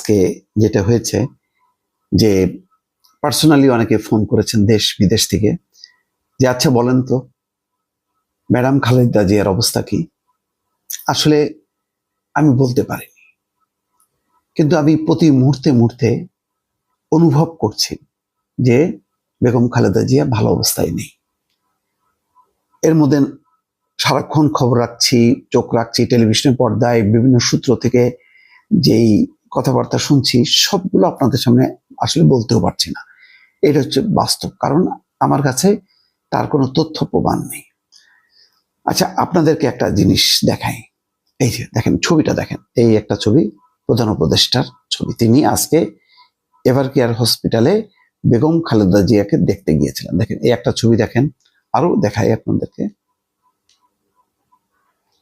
আজকে যেটা হয়েছে যে পার্সোনালি অনেকে ফোন করেছেন দেশ বিদেশ থেকে, যে আচ্ছা বলেন তো ম্যাডাম খালেদা জিয়ার অবস্থা কি। আসলে আমি বলতে পারিনি, কিন্তু আমি প্রতি মুহূর্তে মুহূর্তে অনুভব করছি যে বেগম খালেদা জিয়া ভালো অবস্থায় নেই। এর মধ্যে সারাক্ষণ খবর রাখছি, চোখ রাখছি টেলিভিশনের পর্দায়, বিভিন্ন সূত্র থেকে যেই কথাবার্তা শুনছি সবগুলো আপনাদের সামনে আসলে বলতেও পারছি না। এটা হচ্ছে বাস্তব, কারণ আমার কাছে তার কোনো তথ্য প্রমাণ নেই। আচ্ছা, আপনাদেরকে একটা জিনিস দেখাই। এই যে দেখেন ছবিটা, দেখেন এই একটা ছবি, প্রধান উপদেষ্টার ছবি। তিনি আজকে এভার কেয়ার হসপিটালে বেগম খালেদা জিয়াকে দেখতে গিয়েছিলেন। দেখেন এই একটা ছবি, দেখেন আরো দেখাই আপনাদেরকে,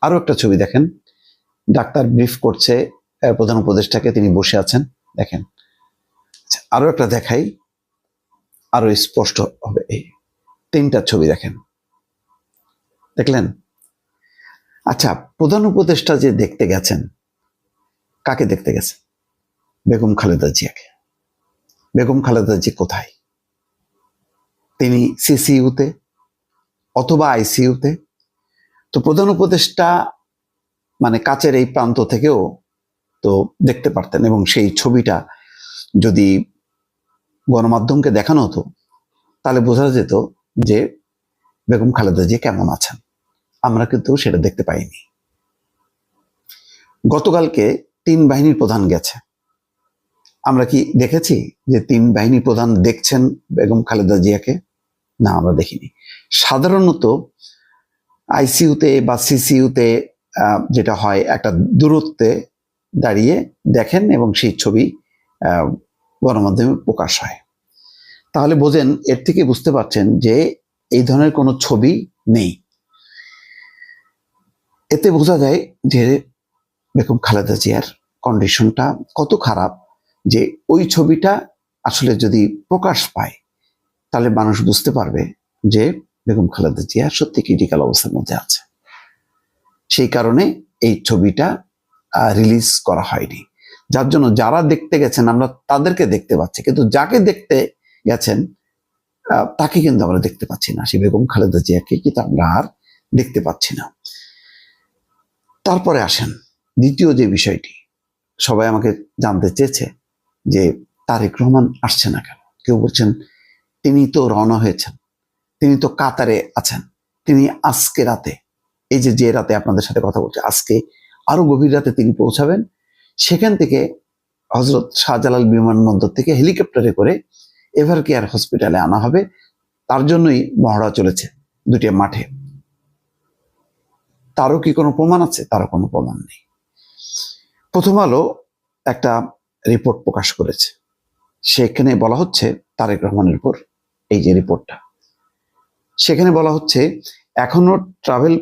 আরো একটা ছবি দেখেন। ডাক্তার ব্রিফ করছে প্রধান উপদেষ্টাকে, তিনি বসে আছেন, দেখেন। আরো একটা দেখাই, আরো স্পষ্ট হবে। এই তিনটা ছবি দেখেন, দেখলেন? আচ্ছা, প্রধান উপদেষ্টা যে দেখতে গেছেন, কাকে দেখতে গেছেন? বেগম খালেদা জিয়াকে। বেগম খালেদা জি কোথায়? তিনি সিসিইউতে অথবা আইসিইউতে। তো প্রধান উপদেষ্টা মানে কাছের এই প্রান্ত থেকেও তো দেখতে পারতেন, এবং সেই ছবিটা যদি গণমাধ্যমকে দেখানো হতো তাহলে বোঝা যেত যে বেগম খালেদা জি কেমন আছেন। আমরা কিন্তু সেটা দেখতে পাইনি। গতকালকে 3 বাহিনীর প্রধান গেছে, আমরা কি দেখেছি যে 3 বাহিনীর প্রধান দেখছেন বেগম খালেদা জিয়াকে? না, আমরা দেখিনি। সাধারণত আইসিইউতে বা সিসিইউতে যেটা হয়, একটা দূরত্বে দাঁড়িয়ে দেখেন এবং সেই ছবি গণমাধ্যমে প্রকাশ হয়। তাহলে বোঝেন, এর থেকে বুঝতে পারছেন যে এই ধরনের কোনো ছবি নেই। এতে বোঝা যায় যে বেগম খালেদা জিয়ার কন্ডিশনটা কত খারাপ, যে ওই ছবিটা আসলে যদি প্রকাশ পায় তাহলে মানুষ বুঝতে পারবে যে বেগম খালেদা জিয়া সত্যি ক্রিটিক্যাল অবস্থার মধ্যে আছে। সেই কারণে এই ছবিটা রিলিজ করা হয়নি, যার জন্য যারা দেখতে গেছেন আমরা তাদেরকে দেখতে পাচ্ছি, কিন্তু যাকে দেখতে গেছেন তাকে কিন্তু আমরা দেখতে পাচ্ছি না। সেই বেগম খালেদা জিয়াকে কিন্তু আমরা আর দেখতে পাচ্ছি না। তারপরে আসেন দ্বিতীয় যে বিষয়টি, সবাই আমাকে জানতে চেয়েছে যে তারেক রহমান আসছে না কেন। কেউ বলছেন তিনি তো রওনা হয়েছেন, তিনি তো কাতারে আছেন, তিনি আজকে রাতে, এই যে রাতে আপনাদের সাথে কথা বলছে, আজকে আরো গভীর রাতে তিনি পৌঁছাবেন। সেখান থেকে হজরত শাহজালাল বিমানবন্দর থেকে হেলিকপ্টারে করে এভার কেয়ার হসপিটালে আনা হবে। তার জন্যই মহড়া চলেছে দুটি মাঠে। তারও কি কোনো প্রমাণ আছে? তারও কোনো প্রমাণ নেই। প্রথম আলো একটা রিপোর্ট প্রকাশ করেছে, সেখানে বলা হচ্ছে তারেক রহমানের উপর, এই যে রিপোর্টটা, সেখানে বলা হচ্ছে এখনো ট্রাভেল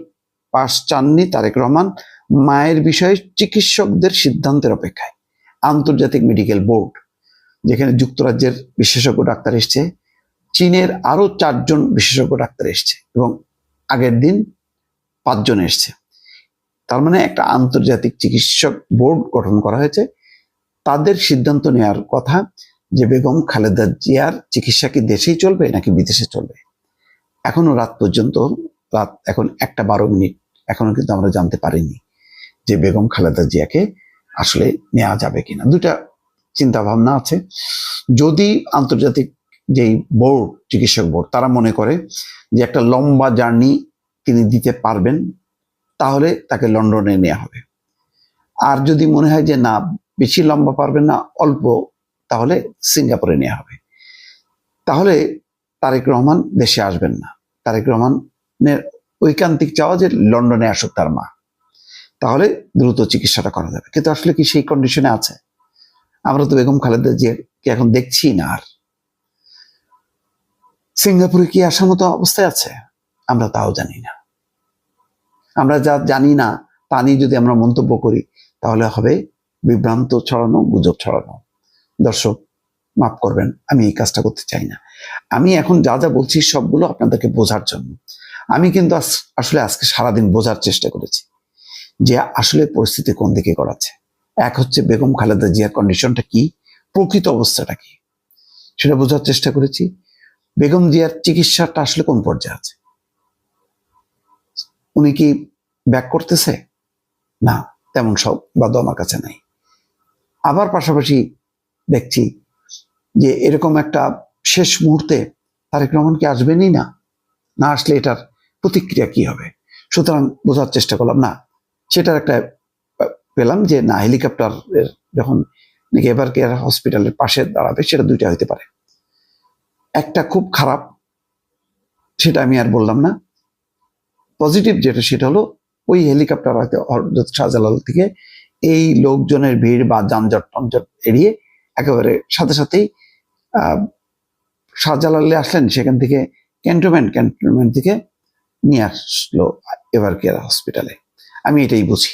পাস চাননি তারেক রহমান, মায়ের বিষয়ে চিকিৎসকদের সিদ্ধান্তের অপেক্ষায়। আন্তর্জাতিক মেডিকেল বোর্ড, যেখানে যুক্তরাজ্যের বিশেষজ্ঞ ডাক্তার এসছে, চীনের আরো 4 জন বিশেষজ্ঞ ডাক্তার এসছে, এবং আগের দিন 5 জন এসছে। তার মানে একটা আন্তর্জাতিক চিকিৎসক বোর্ড গঠন করা হয়েছে। তাদের সিদ্ধান্ত নেওয়ার কথা যে বেগম খালেদা জিয়ার চিকিৎসা কি দেশেই চলবে নাকি বিদেশে চলবে। এখনো রাত পর্যন্ত, রাত এখন 1:12, এখনো কিন্তু আমরা জানতে পারিনি যে বেগম খালেদা জিয়াকে আসলে নেওয়া যাবে কিনা। দুটা চিন্তা ভাবনা আছে। যদি আন্তর্জাতিক যেই বোর্ড, চিকিৎসক বোর্ড, তারা মনে করে যে একটা লম্বা জার্নি তিনি দিতে পারবেন, তাহলে তাকে লন্ডনে নেওয়া হবে। আর যদি মনে হয় যে না, বেশি লম্বা পারবেন না, অল্প, তাহলে সিঙ্গাপুরে নেওয়া হবে। তাহলে তারেক রহমান দেশে আসবেন না। তারেক রহমানের ঐকান্তিক চাওয়া যে লন্ডনে আসুক তার মা, তাহলে দ্রুত চিকিৎসাটা করা যাবে। কিন্তু আসলে কি সেই কন্ডিশনে আছে? আমরা তো বেগম খালেদা জিয়াকে এখন দেখছি না। আর সিঙ্গাপুরে কি আসার মতো অবস্থায় আছে? আমরা তাও জানি না। আমরা যা জানি না তা নিয়ে যদি আমরা মন্তব্য করি তাহলে হবে বিভ্রান্ত ছড়ানো, গুজব ছড়ানো। দর্শক মাফ করবেন, আমি এই কাজটা করতে চাই না। আমি এখন যা যা বলছি সবগুলো আপনাদেরকে বোঝার জন্য। আমি কিন্তু আসলে আজকে সারাদিন বোঝার চেষ্টা করেছি যে আসলে পরিস্থিতি কোন দিকে গড়াচ্ছে। এক হচ্ছে বেগম খালেদা জিয়ার কন্ডিশনটা কি, প্রকৃত অবস্থাটা কি, সেটা বোঝার চেষ্টা করেছি। বেগম জিয়ার চিকিৎসাটা আসলে কোন পর্যায়ে আছে, উনি কি ব্যাক করতেছে? না, তেমন সংবাদ আমার কাছে নাই। আবার পাশাপাশি দেখছি যে এরকম একটা শেষ মুহূর্তে তারেক রহমান কি আসবেনই না, না আসলে এটার প্রতিক্রিয়া কি হবে। সুতরাং বোঝার চেষ্টা করলাম, না সেটার একটা পেলাম যে না, হেলিকপ্টার যখন নাকি এভার কেয়ার হসপিটালের পাশে দাঁড়াবে, সেটা দুইটা হইতে পারে। একটা খুব খারাপ, সেটা আমি আর বললাম না। পজিটিভ যেটা, সেটা হলো ওই হেলিকপ্টার হয়তো হযরত শাহজালাল থেকে এই লোকজনের ভিড় বা যানজট টানজট এড়িয়ে একেবারে সাথে সাথেই শাহজালালে আসলেন, সেখান থেকে ক্যান্টনমেন্ট থেকে নিয়ে আসলো এভার কেয়ার হসপিটালে। আমি এটাই বুঝি,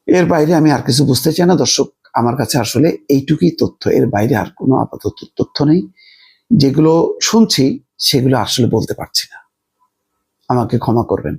এর বাইরে আমি আর কিছু বুঝতে চাই না। দর্শক, আমার কাছে আসলে এইটুকুই তথ্য, এর বাইরে আর কোনো আপাতত তথ্য নেই। যেগুলো শুনছি সেগুলো আসলে বলতে পারছি না, আমাকে ক্ষমা করবেন।